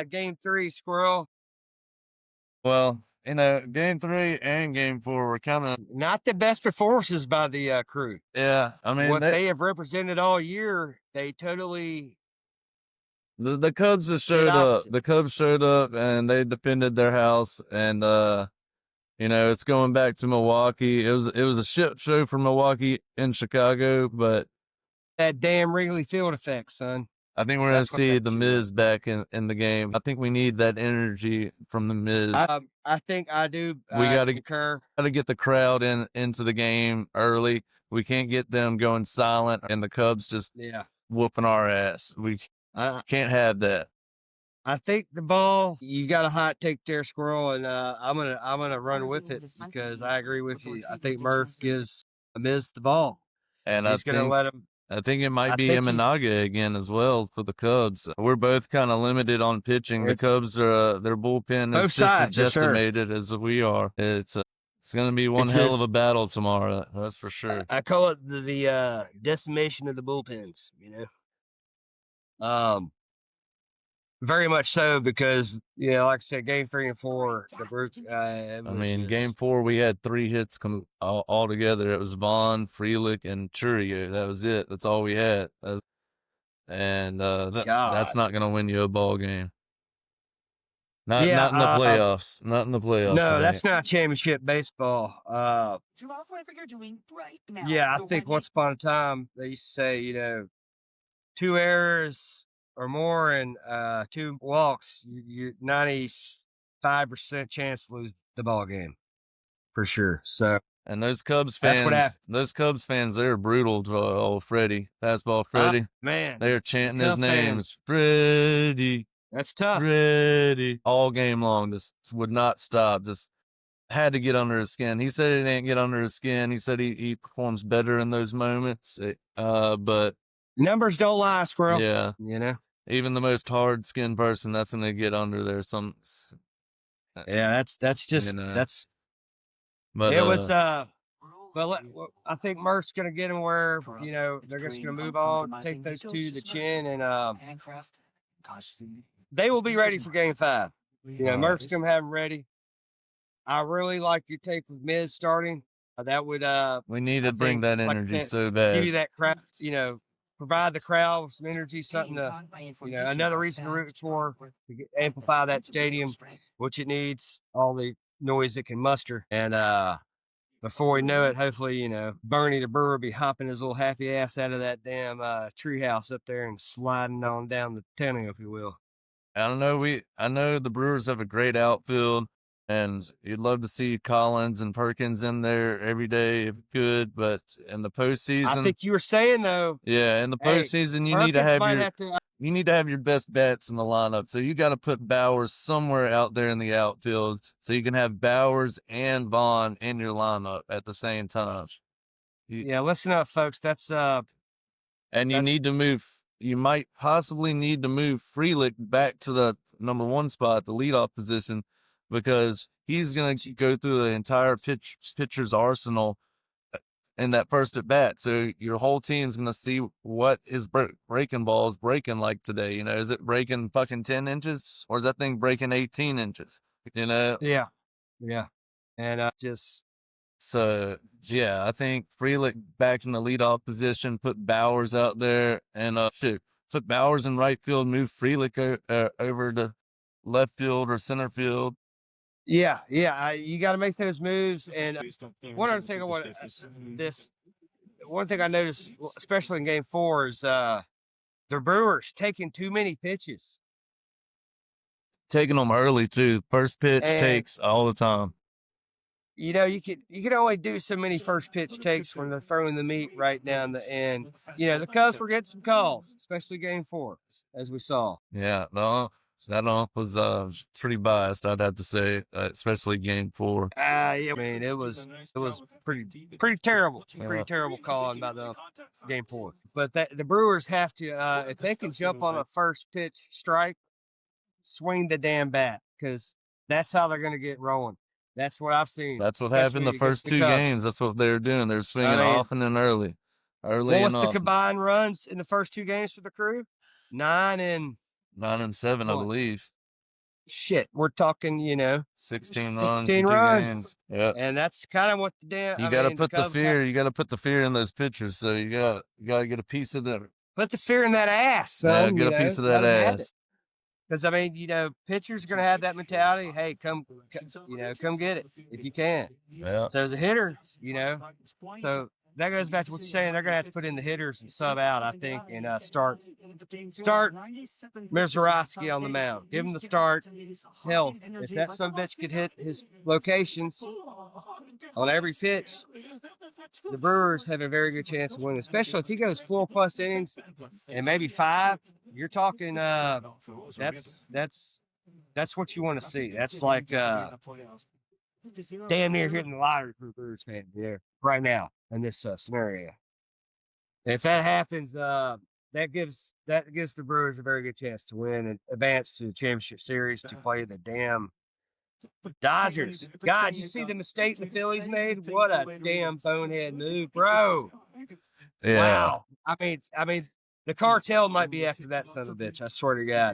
Game 3, Squirrel. Well, game 3 and game 4 were kind of Not the best performances by the Crew. yeah. I mean, What they have represented all year, they totally the Cubs just showed up. The Cubs showed up and they defended their house. And it's going back to Milwaukee. It was a shit show for Milwaukee in Chicago, but that damn Wrigley Field effect, son. I think we're going to see the Miz back in the game. I think we need that energy from the Miz. I think I do. We got to concur. Got to get the crowd into the game early. We can't get them going silent and the Cubs just whooping our ass. We can't have that. I think the ball, you got a hot take there, Squirrel, and I'm gonna run with it because I agree with you. I think Murph gives Miz the ball, and he's gonna let him. I think it might be Imanaga again as well for the Cubs. We're both kind of limited on pitching. The Cubs are their bullpen is just as decimated as we are. It's going to be one hell of a battle tomorrow. That's for sure. I call it the decimation of the bullpens. Very much so because like I said, game 3 and 4, the Brewers. Game 4 we had 3 hits all together. It was Vaughn, Frelick, and Churio. That was it. That's all we had. And that's not going to win you a ball game. Not in the playoffs. Not in the playoffs. No, that's not championship baseball. Whatever you're doing right now. Yeah, I think once upon a time they used to say, 2 errors or more and 2 walks, you 95% chance to lose the ball game for sure. So, and those Cubs fans, they're brutal to old Freddie, fastball Freddie. Man, they're chanting his names, Freddie. That's tough. Freddie, all game long. Just would not stop. Just had to get under his skin. He said it didn't get under his skin. He said he performs better in those moments. But numbers don't lie, Squirrel. Yeah, even the most hard-skinned person, that's going to get under there. Yeah, that's just that's. But it was well, I think Murph's going to get him where they're just going to move on, take those 2 to the chin, and they will be ready for game 5. Murph's going to have them ready. I really like your take with Miz starting. That would we need to bring that energy so bad. Give you that crowd, provide the crowd with some energy, something to, another reason to root for, to amplify that stadium, which it needs, all the noise it can muster. And before we know it, hopefully, Bernie the Brewer will be hopping his little happy ass out of that damn treehouse up there and sliding on down the tunnel, if you will. I know the Brewers have a great outfield. And you'd love to see Collins and Perkins in there every day if good, but in the postseason, I think you were saying though. Yeah, in the postseason, you need to have your best bats in the lineup. So you got to put Bowers somewhere out there in the outfield, so you can have Bowers and Vaughn in your lineup at the same time. Listen up, folks. That's and you need to move. You might possibly need to move Frelick back to the number 1 spot, the leadoff position, because he's going to go through the entire pitcher's arsenal in that first at bat. So your whole team's going to see what his breaking ball is breaking like today. Is it breaking fucking 10 inches or is that thing breaking 18 inches? Yeah. And so, I think Frelick back in the leadoff position, put Bowers out there and put Bowers in right field, move Frelick over to left field or center field. Yeah, you got to make those moves. And one other thing one thing I noticed, especially in game 4, is the Brewers taking too many pitches. Taking them early too. First pitch takes all the time. You can only do so many first pitch takes when they're throwing the meat right down the end. The Cubs were getting some calls, especially game 4, as we saw. Yeah, no. That was pretty biased, I'd have to say, especially game 4. It was pretty terrible. Pretty terrible calling by the game 4. But the Brewers have to, if they can jump on a first pitch strike, swing the damn bat, because that's how they're going to get rolling. That's what I've seen. That's what happened the first 2 games. That's what they were doing. They're swinging often and early. What was the combined runs in the first 2 games for the Crew? 9 and 9-7, I What? believe. Shit, we're talking, 16 runs 16 in 2 runs. games. Yeah. And that's kind of what the damn. You got to put the fear. You got to put the fear in those pitchers. So you got to get a piece of them. Put the fear in that ass, Yeah, son. get a piece of that ass. Because pitchers are gonna have that mentality. Hey, come get it if you can. Yeah. So as a hitter, so that goes back to what you're saying. They're gonna have to put in the hitters and sub out, I think, and start Mizrachi on the mound. Give him the start. Hell, if that son of a bitch could hit his locations on every pitch, the Brewers have a very good chance of winning, especially if he goes 4+ innings and maybe 5. You're talking that's what you want to see. That's like damn near hitting the lottery for the Brewers fan there right now in this scenario. If that happens, that gives the Brewers a very good chance to win and advance to the championship series to play the damn Dodgers. God, you see the mistake the Phillies made? What a damn bonehead move, bro. Yeah. Wow. I mean, the cartel might be after that son of a bitch. I swear to God.